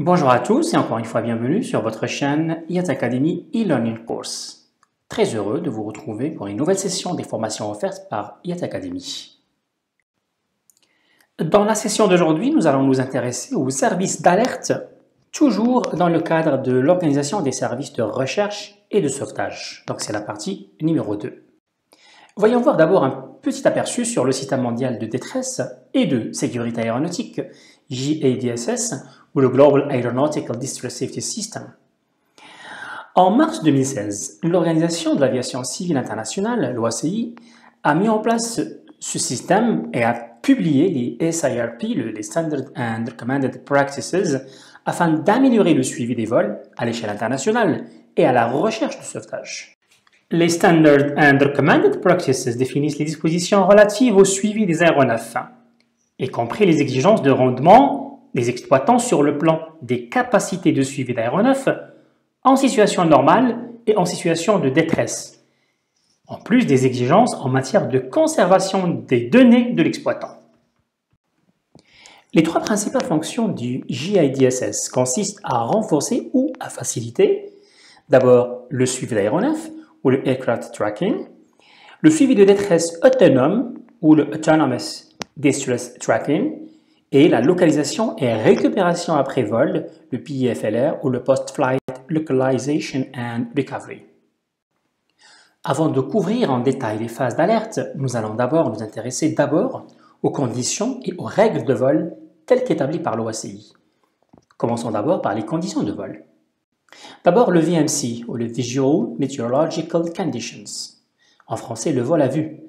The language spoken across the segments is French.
Bonjour à tous et encore une fois bienvenue sur votre chaîne IAT Academy e-Learning Course. Très heureux de vous retrouver pour une nouvelle session des formations offertes par IAT Academy. Dans la session d'aujourd'hui, nous allons nous intéresser aux services d'alerte, toujours dans le cadre de l'organisation des services de recherche et de sauvetage. Donc c'est la partie numéro 2. Voyons voir d'abord un petit aperçu sur le système mondial de détresse et de sécurité aéronautique, JADSS, ou le Global Aeronautical Distress Safety System. En mars 2016, l'Organisation de l'Aviation Civile Internationale, l'OACI, a mis en place ce système et a publié les SIRP, les Standard and Recommended Practices, afin d'améliorer le suivi des vols à l'échelle internationale et à la recherche de sauvetage. Les Standard and Recommended Practices définissent les dispositions relatives au suivi des aéronefs, y compris les exigences de rendement des exploitants sur le plan des capacités de suivi d'aéronefs en situation normale et en situation de détresse, en plus des exigences en matière de conservation des données de l'exploitant. Les trois principales fonctions du JIDSS consistent à renforcer ou à faciliter d'abord le suivi d'aéronefs ou le Aircraft Tracking, le suivi de détresse autonome ou le Autonomous Distress Tracking, et la localisation et récupération après vol, le PIFLR ou le Post-Flight Localization and Recovery. Avant de couvrir en détail les phases d'alerte, nous allons d'abord nous intéresser aux conditions et aux règles de vol telles qu'établies par l'OACI. Commençons d'abord par les conditions de vol. D'abord le VMC ou le Visual Meteorological Conditions. En français, le vol à vue.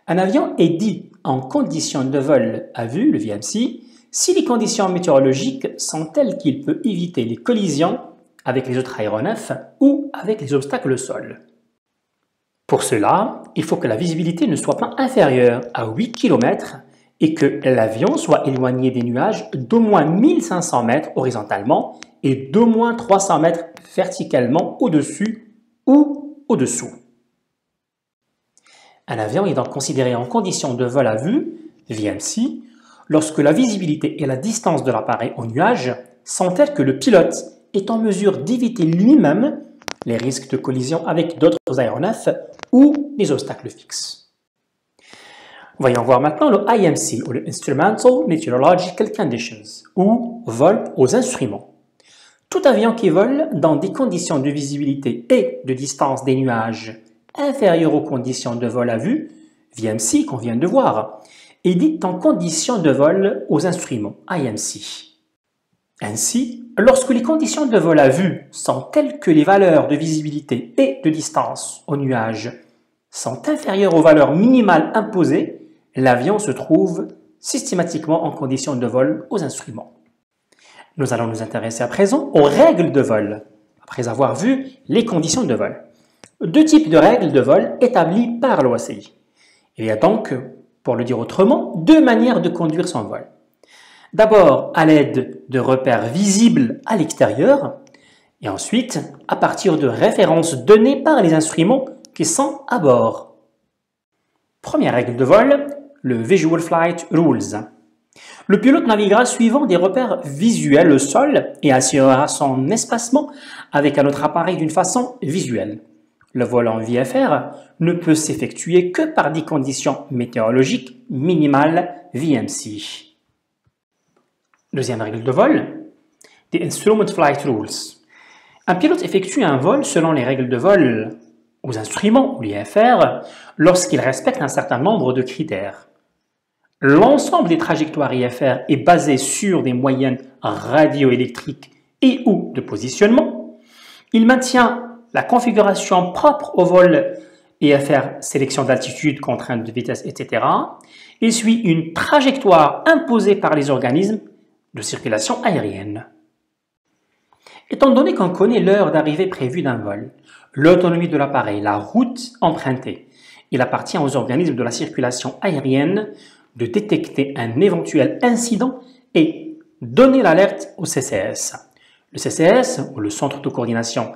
Un avion est dit en conditions de vol à vue, le VMC, si les conditions météorologiques sont telles qu'il peut éviter les collisions avec les autres aéronefs ou avec les obstacles au sol. Pour cela, il faut que la visibilité ne soit pas inférieure à 8 km et que l'avion soit éloigné des nuages d'au moins 1500 mètres horizontalement et d'au moins 300 mètres verticalement au-dessus ou au-dessous. Un avion est donc considéré en condition de vol à vue, VMC, lorsque la visibilité et la distance de l'appareil au nuage sont telles que le pilote est en mesure d'éviter lui-même les risques de collision avec d'autres aéronefs ou des obstacles fixes. Voyons voir maintenant le IMC, ou le Instrumental Meteorological Conditions, ou vol aux instruments. Tout avion qui vole dans des conditions de visibilité et de distance des nuages inférieures aux conditions de vol à vue, VMC qu'on vient de voir, est dit en conditions de vol aux instruments, IMC. Ainsi, lorsque les conditions de vol à vue sont telles que les valeurs de visibilité et de distance au nuage sont inférieures aux valeurs minimales imposées, l'avion se trouve systématiquement en conditions de vol aux instruments. Nous allons nous intéresser à présent aux règles de vol, après avoir vu les conditions de vol. Deux types de règles de vol établies par l'OACI. Il y a donc, pour le dire autrement, deux manières de conduire son vol. D'abord à l'aide de repères visibles à l'extérieur et ensuite à partir de références données par les instruments qui sont à bord. Première règle de vol, le Visual Flight Rules. Le pilote naviguera suivant des repères visuels au sol et assurera son espacement avec un autre appareil d'une façon visuelle. Le vol en VFR ne peut s'effectuer que par des conditions météorologiques minimales VMC. Deuxième règle de vol, the Instrument Flight Rules. Un pilote effectue un vol selon les règles de vol aux instruments ou l'IFR lorsqu'il respecte un certain nombre de critères. L'ensemble des trajectoires IFR est basé sur des moyennes radioélectriques et ou de positionnement. Il maintient la configuration propre au vol IFR, sélection d'altitude, contrainte de vitesse, etc. Il suit une trajectoire imposée par les organismes de circulation aérienne. Étant donné qu'on connaît l'heure d'arrivée prévue d'un vol, l'autonomie de l'appareil, la route empruntée, il appartient aux organismes de la circulation aérienne de détecter un éventuel incident et donner l'alerte au CCS. Le CCS, ou le Centre de coordination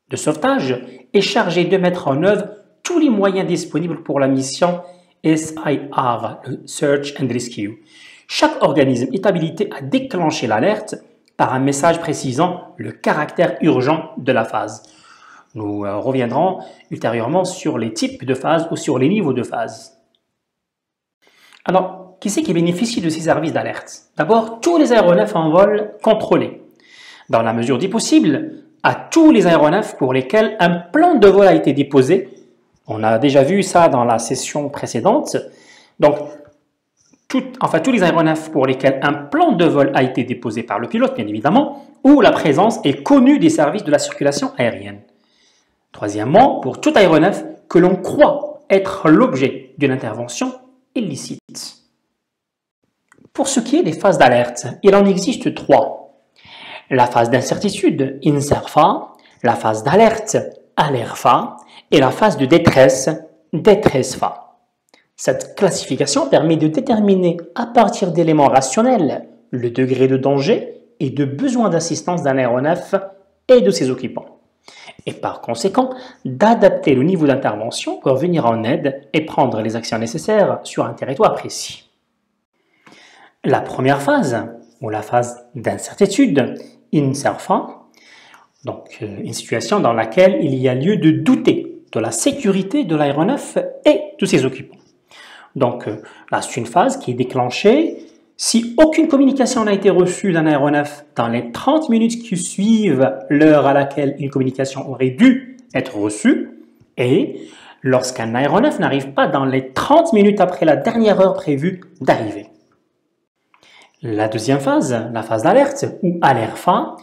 de sauvetage, est chargé de mettre en œuvre tous les moyens disponibles pour la mission SIR, le Search and Rescue. Chaque organisme est habilité à déclencher l'alerte par un message précisant le caractère urgent de la phase. Nous reviendrons ultérieurement sur les types de phases ou sur les niveaux de phase. Alors, qui c'est qui bénéficie de ces services d'alerte? D'abord, tous les aéronefs en vol contrôlé, dans la mesure du possible, à tous les aéronefs pour lesquels un plan de vol a été déposé. On a déjà vu ça dans la session précédente. Donc, tous les aéronefs pour lesquels un plan de vol a été déposé par le pilote, bien évidemment, ou la présence est connue des services de la circulation aérienne. Troisièmement, pour tout aéronef que l'on croit être l'objet d'une intervention illicite. Pour ce qui est des phases d'alerte, il en existe trois. La phase d'incertitude, INCERFA, la phase d'alerte, ALERFA, et la phase de détresse, DETRESFA. Cette classification permet de déterminer à partir d'éléments rationnels le degré de danger et de besoin d'assistance d'un aéronef et de ses occupants, et par conséquent d'adapter le niveau d'intervention pour venir en aide et prendre les actions nécessaires sur un territoire précis. La première phase, ou la phase d'incertitude, INCERFA, donc une situation dans laquelle il y a lieu de douter de la sécurité de l'aéronef et de ses occupants. Donc là, c'est une phase qui est déclenchée si aucune communication n'a été reçue d'un aéronef dans les 30 minutes qui suivent l'heure à laquelle une communication aurait dû être reçue et lorsqu'un aéronef n'arrive pas dans les 30 minutes après la dernière heure prévue d'arriver. La deuxième phase, la phase d'alerte ou ALERFA,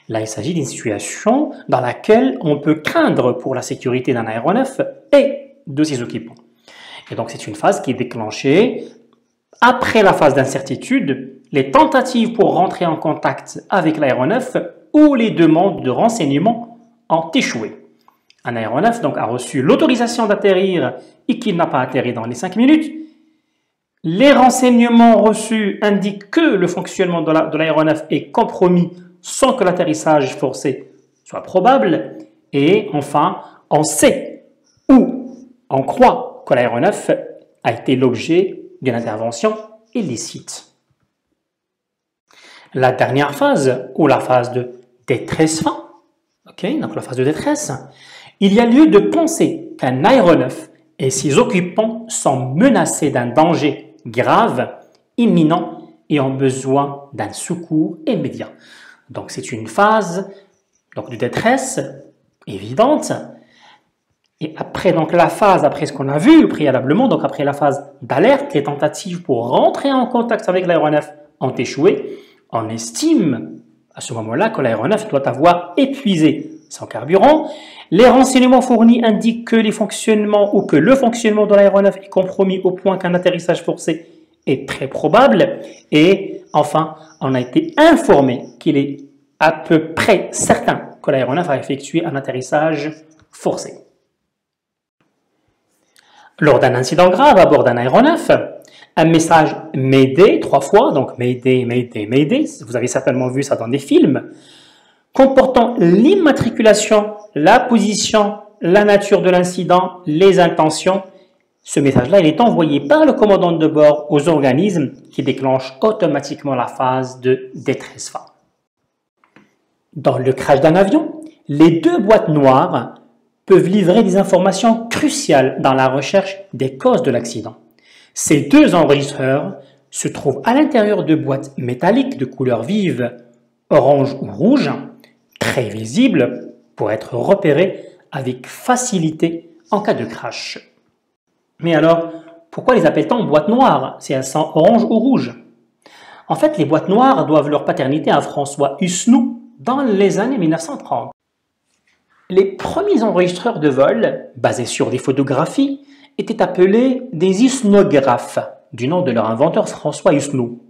là il s'agit d'une situation dans laquelle on peut craindre pour la sécurité d'un aéronef et de ses occupants. Et donc c'est une phase qui est déclenchée après la phase d'incertitude, les tentatives pour rentrer en contact avec l'aéronef ou les demandes de renseignements ont échoué. Un aéronef donc a reçu l'autorisation d'atterrir et qu'il n'a pas atterri dans les 5 minutes. Les renseignements reçus indiquent que le fonctionnement de l'aéronef est compromis sans que l'atterrissage forcé soit probable. Et enfin, on sait ou on croit que l'aéronef a été l'objet d'une intervention illicite. La dernière phase, ou la phase de détresse, donc la phase de détresse, il y a lieu de penser qu'un aéronef et ses occupants sont menacés d'un danger grave, imminent et ont besoin d'un secours immédiat. Donc c'est une phase de détresse évidente. Et après la phase, après ce qu'on a vu préalablement, donc après la phase d'alerte, les tentatives pour rentrer en contact avec l'aéronef ont échoué. On estime à ce moment-là que l'aéronef doit avoir épuisé son carburant. Les renseignements fournis indiquent que le fonctionnement de l'aéronef est compromis au point qu'un atterrissage forcé est très probable. Et enfin, on a été informé qu'il est à peu près certain que l'aéronef a effectué un atterrissage forcé. Lors d'un incident grave à bord d'un aéronef, un message Mayday 3 fois, donc Mayday, Mayday, Mayday, vous avez certainement vu ça dans des films, comportant l'immatriculation, la position, la nature de l'incident, les intentions. Ce message-là, il est envoyé par le commandant de bord aux organismes qui déclenchent automatiquement la phase de détresse. Dans le crash d'un avion, les deux boîtes noires peuvent livrer des informations cruciales dans la recherche des causes de l'accident. Ces deux enregistreurs se trouvent à l'intérieur de boîtes métalliques de couleur vive, orange ou rouge, très visibles pour être repérées avec facilité en cas de crash. Mais alors, pourquoi les appelle-t-on boîtes noires si elles sont orange ou rouge? En fait, les boîtes noires doivent leur paternité à François Hussnou dans les années 1930. Les premiers enregistreurs de vol, basés sur des photographies, étaient appelés des husnographes, du nom de leur inventeur François Hussnou.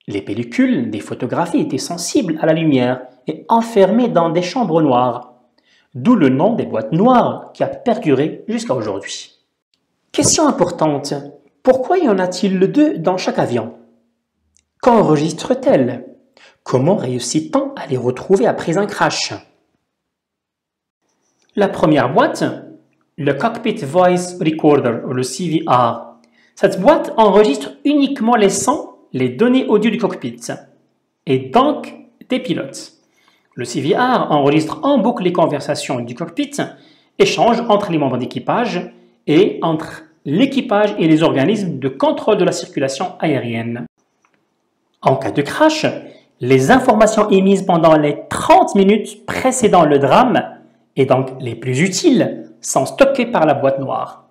Les pellicules des photographies étaient sensibles à la lumière et enfermées dans des chambres noires, d'où le nom des boîtes noires qui a perduré jusqu'à aujourd'hui. Question importante, pourquoi y en a-t-il deux dans chaque avion? Qu'enregistrent-elles? Comment réussit-on à les retrouver après un crash? La première boîte, le Cockpit Voice Recorder, ou le CVR. Cette boîte enregistre uniquement les sons, les données audio du cockpit, et donc des pilotes. Le CVR enregistre en boucle les conversations du cockpit, échange entre les membres d'équipage et entre l'équipage et les organismes de contrôle de la circulation aérienne. En cas de crash, les informations émises pendant les 30 minutes précédant le drame, et donc les plus utiles, sont stockées par la boîte noire.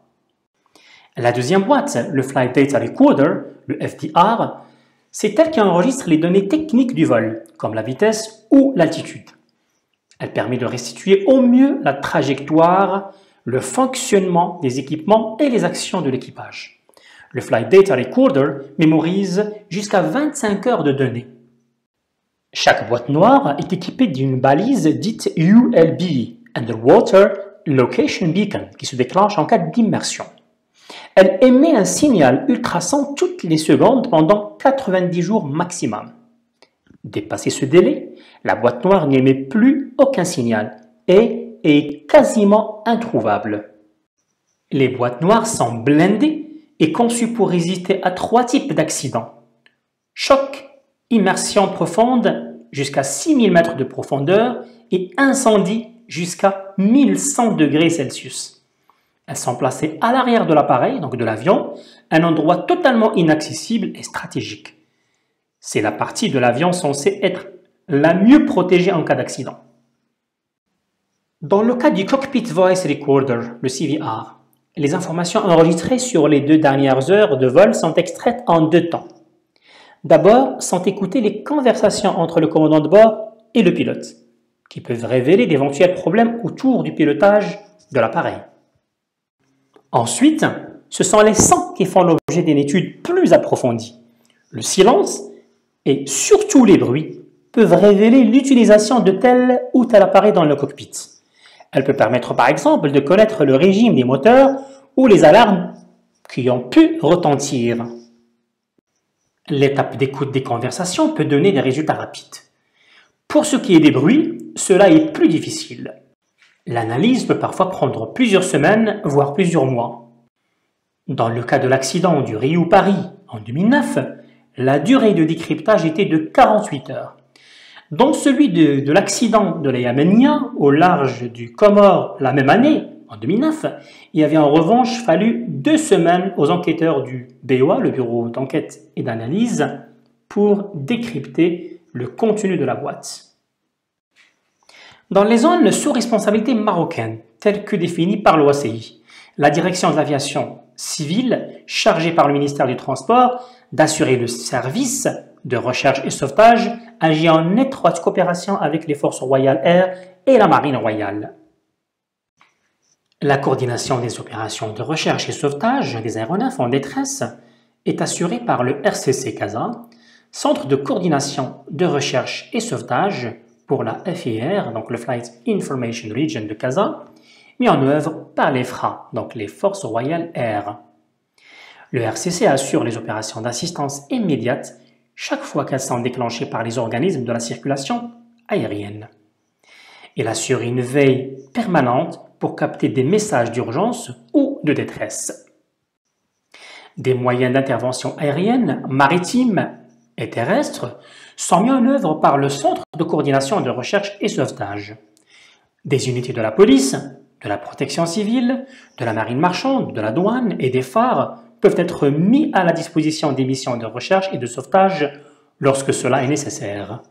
La deuxième boîte, le Flight Data Recorder, le FDR, c'est elle qui enregistre les données techniques du vol, comme la vitesse ou l'altitude. Elle permet de restituer au mieux la trajectoire, le fonctionnement des équipements et les actions de l'équipage. Le Flight Data Recorder mémorise jusqu'à 25 heures de données. Chaque boîte noire est équipée d'une balise dite ULB, Underwater Location Beacon, qui se déclenche en cas d'immersion. Elle émet un signal ultrason toutes les secondes pendant 90 jours maximum. Dépassé ce délai, la boîte noire n'émet plus aucun signal et est quasiment introuvable. Les boîtes noires sont blindées et conçues pour résister à 3 types d'accidents. Choc, immersion profonde jusqu'à 6000 mètres de profondeur et incendie jusqu'à 1100 degrés Celsius. Elles sont placées à l'arrière de l'appareil, donc de l'avion, un endroit totalement inaccessible et stratégique. C'est la partie de l'avion censée être la mieux protégée en cas d'accident. Dans le cas du Cockpit Voice Recorder, le CVR, les informations enregistrées sur les 2 dernières heures de vol sont extraites en 2 temps. D'abord, sont écoutées les conversations entre le commandant de bord et le pilote, qui peuvent révéler d'éventuels problèmes autour du pilotage de l'appareil. Ensuite, ce sont les sons qui font l'objet d'une étude plus approfondie. Le silence et surtout les bruits peuvent révéler l'utilisation de tel ou tel appareil dans le cockpit. Elle peut permettre par exemple de connaître le régime des moteurs ou les alarmes qui ont pu retentir. L'étape d'écoute des conversations peut donner des résultats rapides. Pour ce qui est des bruits, cela est plus difficile. L'analyse peut parfois prendre plusieurs semaines, voire plusieurs mois. Dans le cas de l'accident du Rio-Paris en 2009, la durée de décryptage était de 48 heures. Dans celui de l'accident de la Yamenia au large du Comore la même année, en 2009, il avait en revanche fallu 2 semaines aux enquêteurs du BOA, le Bureau d'enquête et d'analyse, pour décrypter le contenu de la boîte. Dans les zones sous responsabilité marocaine, telles que définies par l'OACI, la direction de l'aviation civile, chargée par le ministère du Transport d'assurer le service de recherche et sauvetage, agit en étroite coopération avec les forces Royal Air et la Marine royale. La coordination des opérations de recherche et sauvetage des aéronefs en détresse est assurée par le RCC Casa, Centre de coordination de recherche et sauvetage pour la FIR, donc le Flight Information Region de Casa, mis en œuvre par les FRA, donc les Forces Royales Air. Le RCC assure les opérations d'assistance immédiate chaque fois qu'elles sont déclenchées par les organismes de la circulation aérienne. Il assure une veille permanente pour capter des messages d'urgence ou de détresse. Des moyens d'intervention aérienne, maritime et terrestre sont mis en œuvre par le Centre de coordination de recherche et sauvetage. Des unités de la police, de la protection civile, de la marine marchande, de la douane et des phares peuvent être mis à la disposition des missions de recherche et de sauvetage lorsque cela est nécessaire.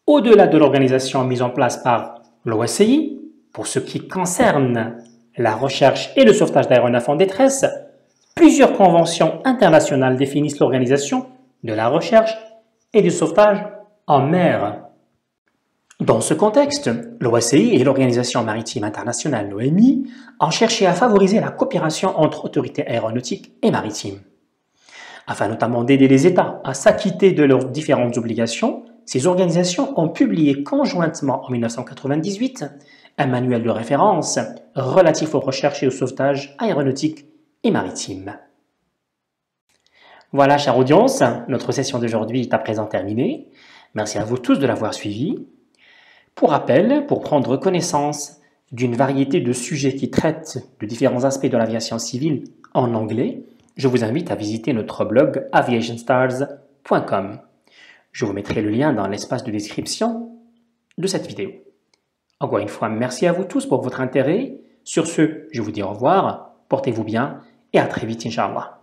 Au-delà de l'organisation mise en place par l'OACI, pour ce qui concerne la recherche et le sauvetage d'aéronefs en détresse, plusieurs conventions internationales définissent l'organisation de la recherche et du sauvetage en mer. Dans ce contexte, l'OACI et l'Organisation maritime internationale, l'OMI, ont cherché à favoriser la coopération entre autorités aéronautiques et maritimes. Afin notamment d'aider les États à s'acquitter de leurs différentes obligations, ces organisations ont publié conjointement en 1998 un manuel de référence relatif aux recherches et au sauvetage aéronautique et maritime. Voilà, chère audience, notre session d'aujourd'hui est à présent terminée. Merci à vous tous de l'avoir suivi. Pour rappel, pour prendre connaissance d'une variété de sujets qui traitent de différents aspects de l'aviation civile en anglais, je vous invite à visiter notre blog aviationstars.com. Je vous mettrai le lien dans l'espace de description de cette vidéo. Encore une fois, merci à vous tous pour votre intérêt. Sur ce, je vous dis au revoir, portez-vous bien et à très vite, Inch'Allah.